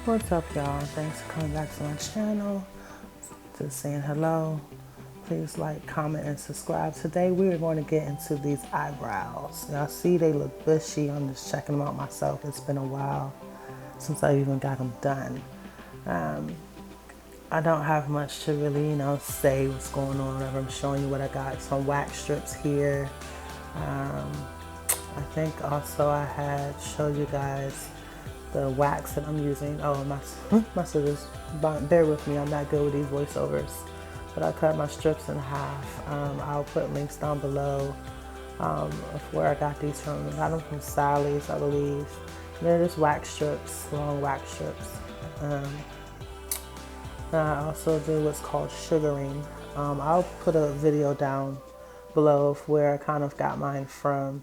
What's up, y'all? Thanks for coming back to my channel. Just saying hello. Please like, comment, and subscribe. Today we are going to get into these eyebrows. Y'all see they look bushy. I'm just checking them out myself. It's been a while since I even got them done. I don't have much to really, say what's going on. Whatever. I'm showing you what I got. Some wax strips here. I think also I had showed you guys the wax that I'm using. Oh, my scissors. Bear with me. I'm not good with these voiceovers. But I cut my strips in half. I'll put links down below of where I got these from. I got them from Sally's, I believe. They're just wax strips, long wax strips. I also do what's called sugaring. I'll put a video down below of where I kind of got mine from.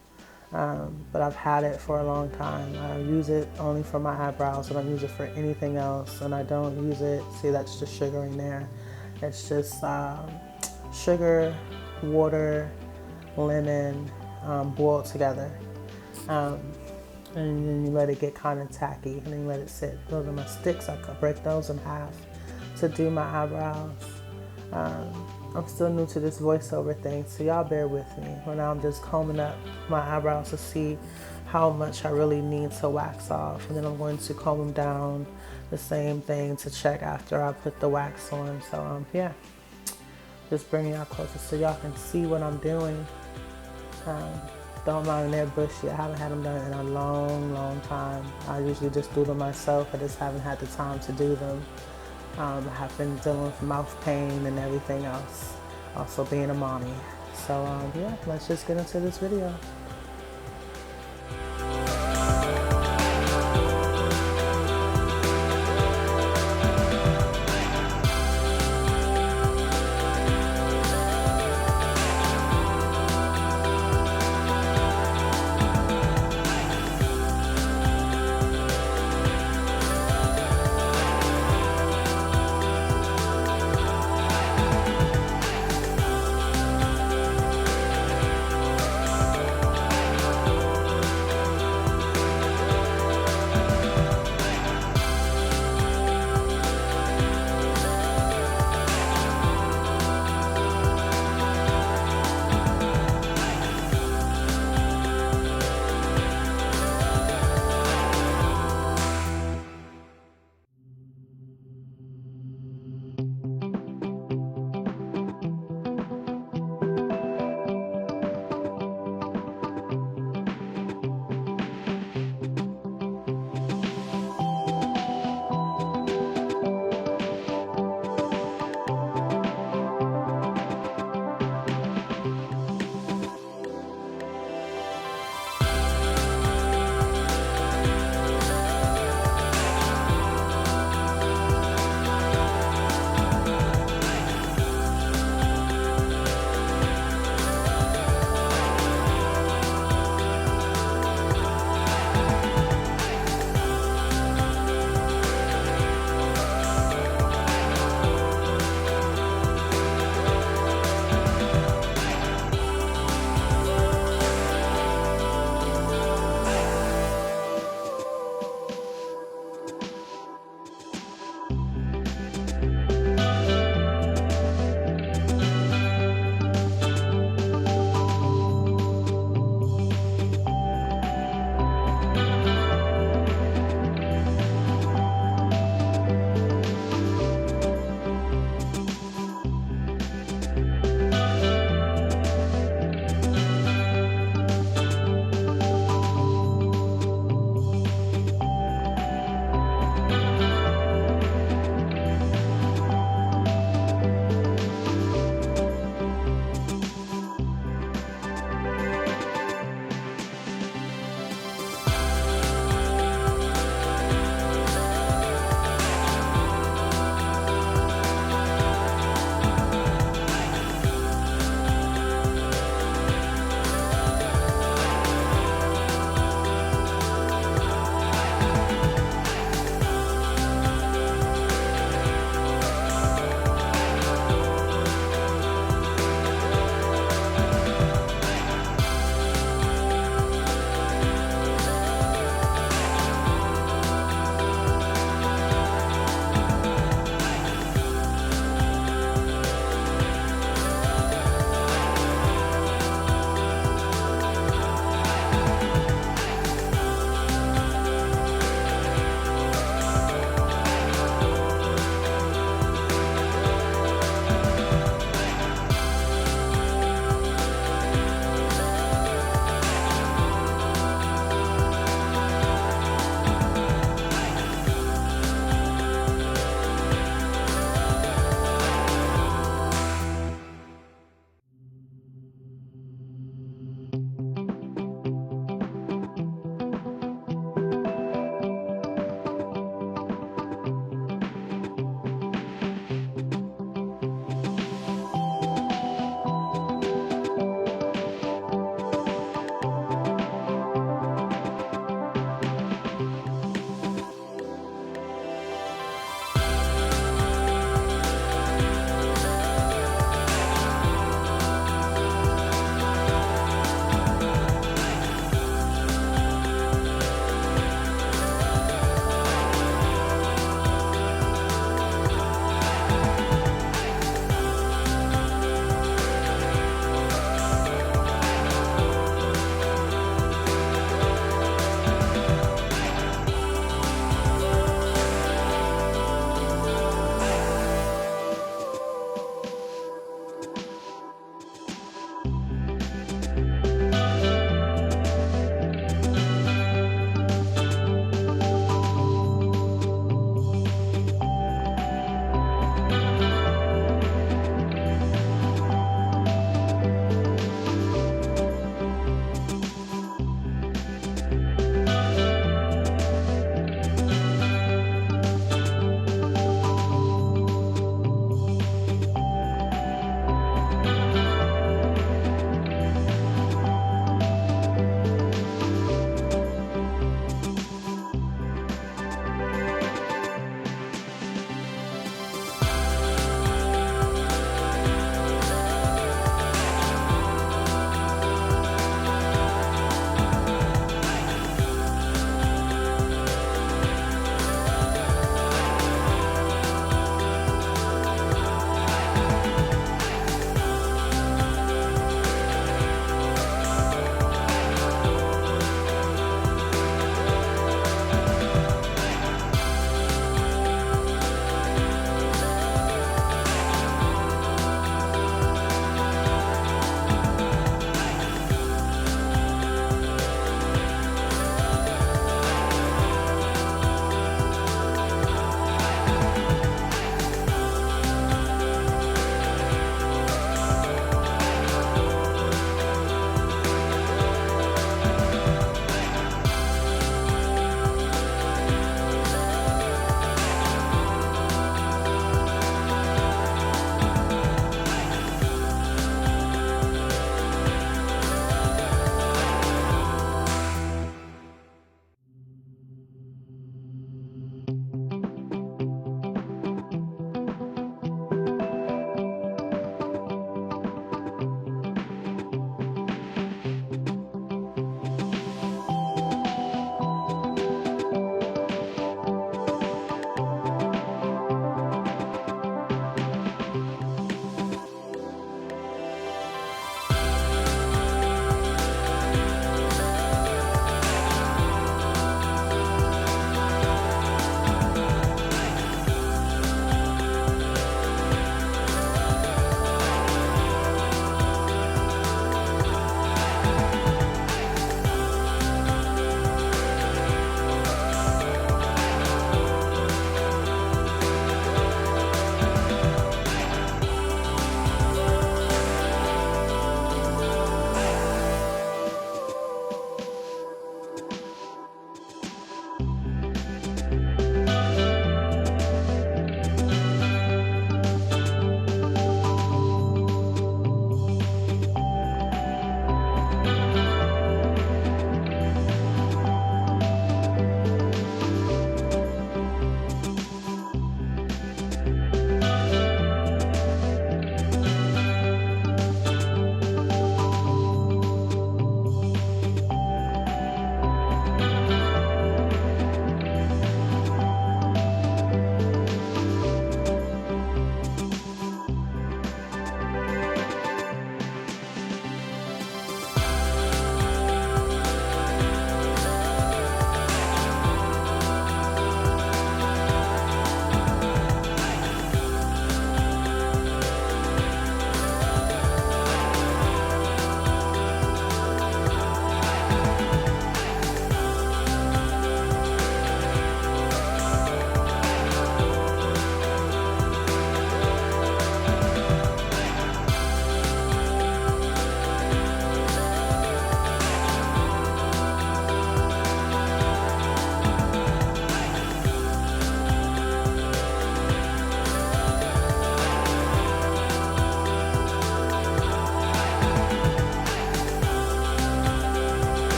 But I've had it for a long time. I use it only for my eyebrows. I don't use it for anything else. And I don't use it, see, that's just sugaring there. It's just sugar, water, lemon, boiled together. And then you let it get kind of tacky, and then you let it sit. Those are my sticks. I break those in half to do my eyebrows. I'm still new to this voiceover thing, so y'all bear with me. Right now I'm just combing up my eyebrows to see how much I really need to wax off, and then I'm going to comb them down, the same thing to check after I put the wax on. So yeah, just bringing y'all closer so y'all can see what I'm doing. Don't mind, they're bushy. I haven't had them done in a long time. I usually just do them myself. I just haven't had the time to do them. I have been dealing with mouth pain and everything else, also being a mommy. So yeah, let's just get into this video.